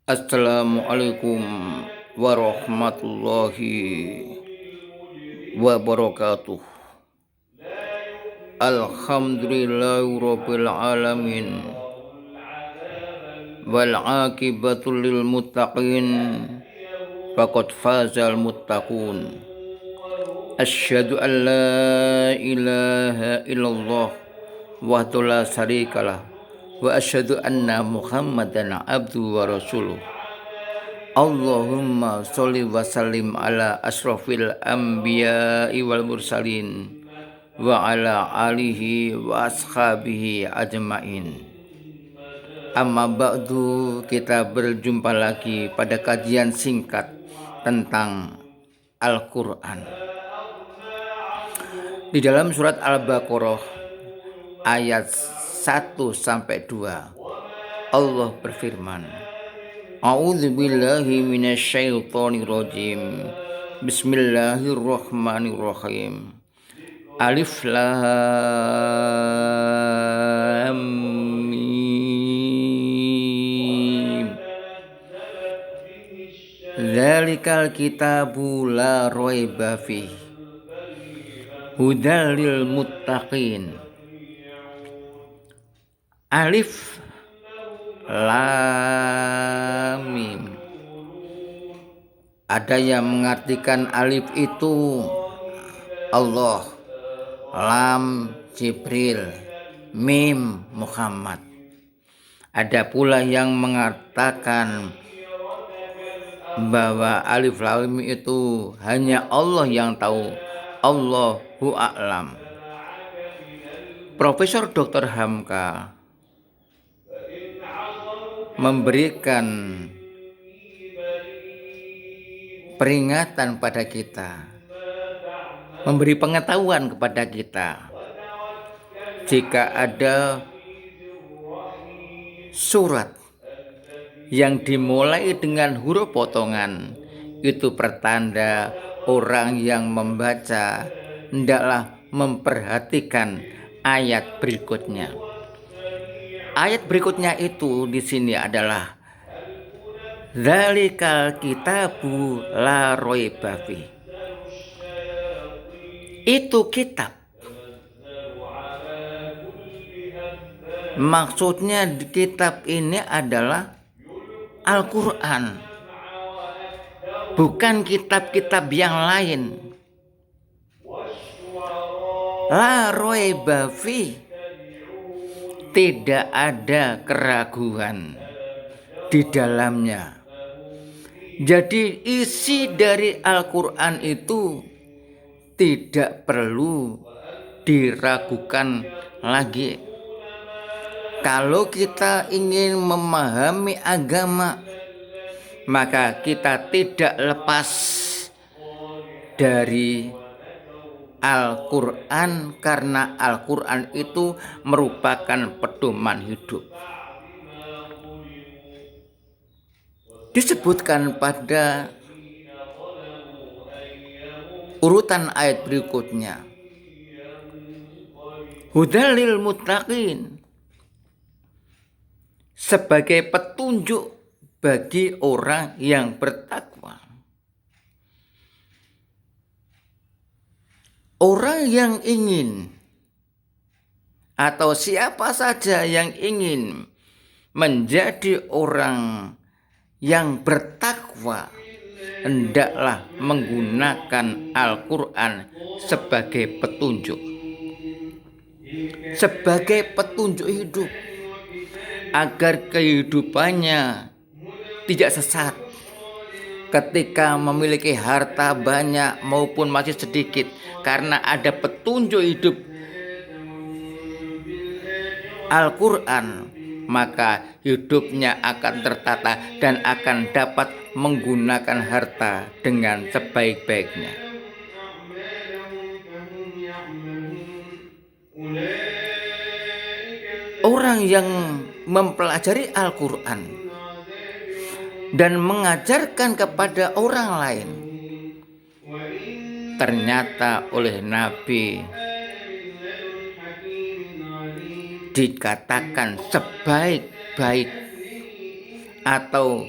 Assalamualaikum warahmatullahi wabarakatuh. Alhamdulillahirabbil alamin. Wal aqibatu lil muttaqin. Faqad fazal muttaqun. Asyhadu an la ilaha illallah wahdahu la syarikalah wa asyhadu anna Muhammadan abduhu wa rasuluh. Allahumma sholli wa sallim ala asrofil anbiya'i wal mursalin wa ala alihi wa ashabihi ajmain. Amma ba'du, kita berjumpa lagi pada kajian singkat tentang Al-Quran. Di dalam surat Al-Baqarah ayat 1-2 Allah berfirman, A'udzubillahi minasyaitonirrajim. Bismillahirrahmanirrahim. Alif lam mim. Dzalikal kitabu la raiba fihi. Hudal lil muttaqin. Alif lam mim. Ada yang mengartikan alif itu Allah, lam Jibril, mim Muhammad. Ada pula yang mengatakan bahwa alif lam mim itu hanya Allah yang tahu, Allahu a'lam. Profesor Dr. Hamka memberikan peringatan pada kita, memberi pengetahuan kepada kita, jika ada surat yang dimulai dengan huruf potongan, itu pertanda orang yang membaca hendaklah memperhatikan ayat berikutnya. Ayat berikutnya itu di sini adalah Dzalikal kitabu la raiba fihi. Itu kitab. Maksudnya kitab ini adalah Al-Quran, bukan kitab-kitab yang lain. La raiba fihi, tidak ada keraguan di dalamnya. Jadi isi dari Al-Quran itu tidak perlu diragukan lagi. Kalau kita ingin memahami agama, maka kita tidak lepas dari Al-Quran, karena Al-Quran itu merupakan pedoman hidup. Disebutkan pada urutan ayat berikutnya, Hudal lil muttaqin, sebagai petunjuk bagi orang yang bertakwa. Orang yang ingin, atau siapa saja yang ingin menjadi orang yang bertakwa, hendaklah menggunakan Al-Quran sebagai petunjuk, sebagai petunjuk hidup, agar kehidupannya tidak sesat ketika memiliki harta banyak maupun masih sedikit. Karena ada petunjuk hidup Al-Quran, maka hidupnya akan tertata dan akan dapat menggunakan harta dengan sebaik-baiknya. Orang yang mempelajari Al-Quran dan mengajarkan kepada orang lain, ternyata oleh Nabi dikatakan sebaik-baik atau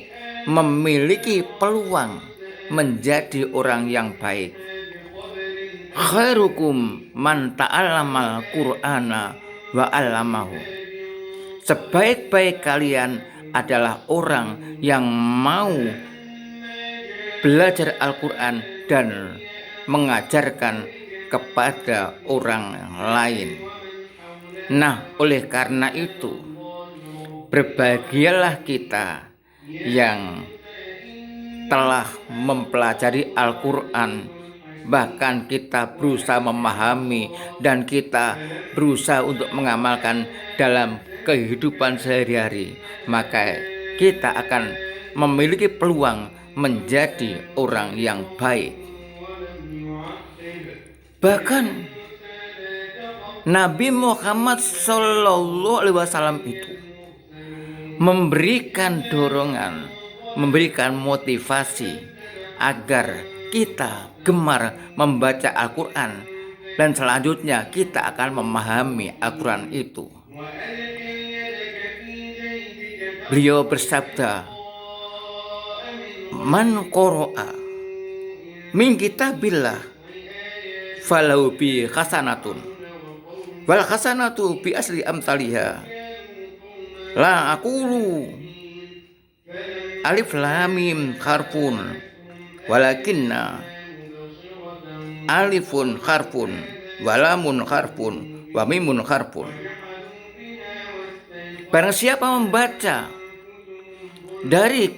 memiliki peluang menjadi orang yang baik. Khairukum man ta'allamal Qur'ana wa 'allamahu. Sebaik-baik kalian adalah orang yang mau belajar Al-Qur'an dan mengajarkan kepada orang lain. Nah, oleh karena itu, berbahagialah kita yang telah mempelajari Al-Qur'an, bahkan kita berusaha memahami dan kita berusaha untuk mengamalkan dalam kehidupan sehari-hari, maka kita akan memiliki peluang menjadi orang yang baik. Bahkan Nabi Muhammad SAW itu memberikan dorongan, memberikan motivasi agar kita gemar membaca Al-Quran dan selanjutnya kita akan memahami Al-Quran itu. Beliau bersabda, "Man qara'a min kitabillah falau bi hasanatun wal hasanatu bi asli amsalihha la aqulu alif lam mim harfun walakinna alifun harfun walamun harfun wa mimun harfun." Barang siapa membaca dari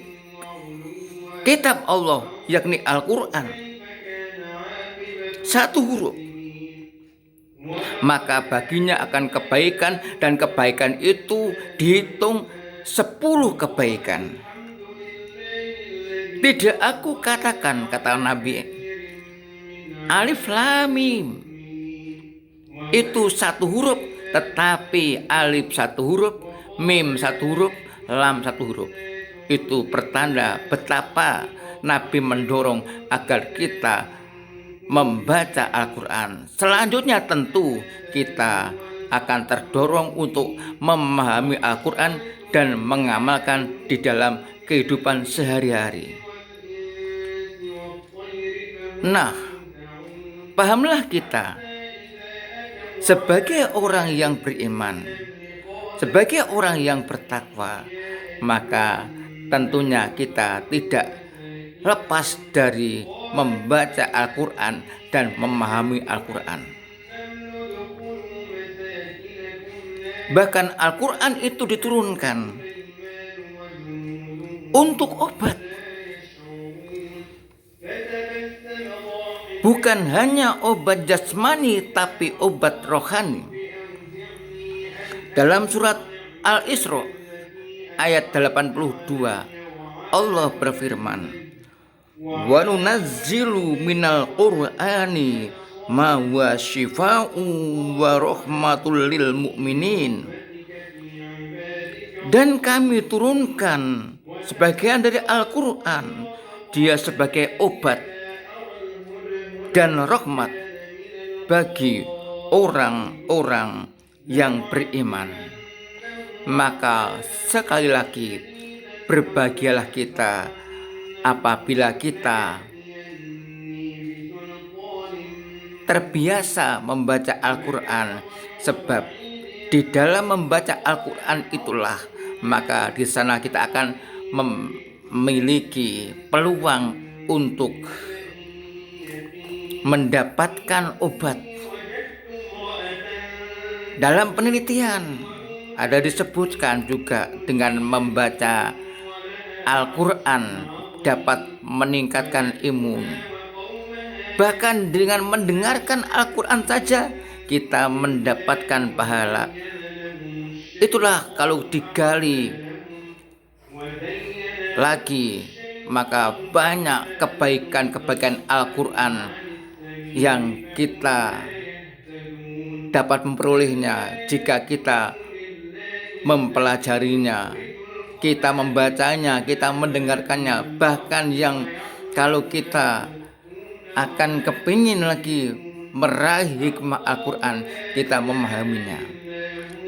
kitab Allah yakni Al-Quran satu huruf, maka baginya akan kebaikan, dan kebaikan itu dihitung 10 kebaikan. Tidak aku katakan, kata Nabi, alif lam mim itu satu huruf, tetapi alif satu huruf, mim satu huruf, lam satu huruf. Itu pertanda betapa Nabi mendorong agar kita membaca Al-Quran. Selanjutnya tentu kita akan terdorong untuk memahami Al-Quran dan mengamalkan di dalam kehidupan sehari-hari. Nah, pahamlah kita sebagai orang yang beriman, sebagai orang yang bertakwa, maka tentunya kita tidak lepas dari membaca Al-Quran dan memahami Al-Quran. Bahkan Al-Quran itu diturunkan untuk obat, bukan hanya obat jasmani tapi obat rohani. Dalam surat Al-Isra ayat 82 Allah berfirman, "Wa nunazzilu minal Qur'ani ma huwa syifaa'u wa rahmatul lil mu'minin." Dan kami turunkan sebagian dari Al-Quran, dia sebagai obat dan rahmat bagi orang-orang yang beriman. Maka sekali lagi, berbahagialah kita apabila kita terbiasa membaca Al-Quran, sebab di dalam membaca Al-Quran itulah maka di sana kita akan memiliki peluang untuk mendapatkan obat. Dalam penelitian ada disebutkan juga dengan membaca Al-Quran dapat meningkatkan imun. Bahkan dengan mendengarkan Al-Quran saja kita mendapatkan pahala. Itulah kalau digali lagi, maka banyak kebaikan-kebaikan Al-Quran yang kita dapat memperolehnya jika kita mempelajarinya, kita membacanya, kita mendengarkannya. Bahkan yang kalau kita akan kepingin lagi meraih hikmah Al-Quran, kita memahaminya.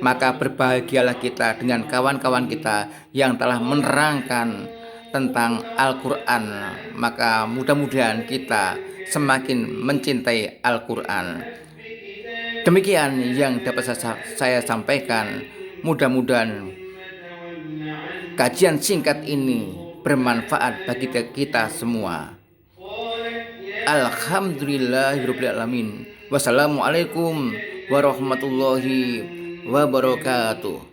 Maka berbahagialah kita dengan kawan-kawan kita yang telah menerangkan tentang Al-Quran, maka mudah-mudahan kita semakin mencintai Al-Quran. Demikian yang dapat saya sampaikan. Mudah-mudahan kajian singkat ini bermanfaat bagi kita semua. Alhamdulillahirabbil alamin. Wassalamualaikum warahmatullahi wabarakatuh.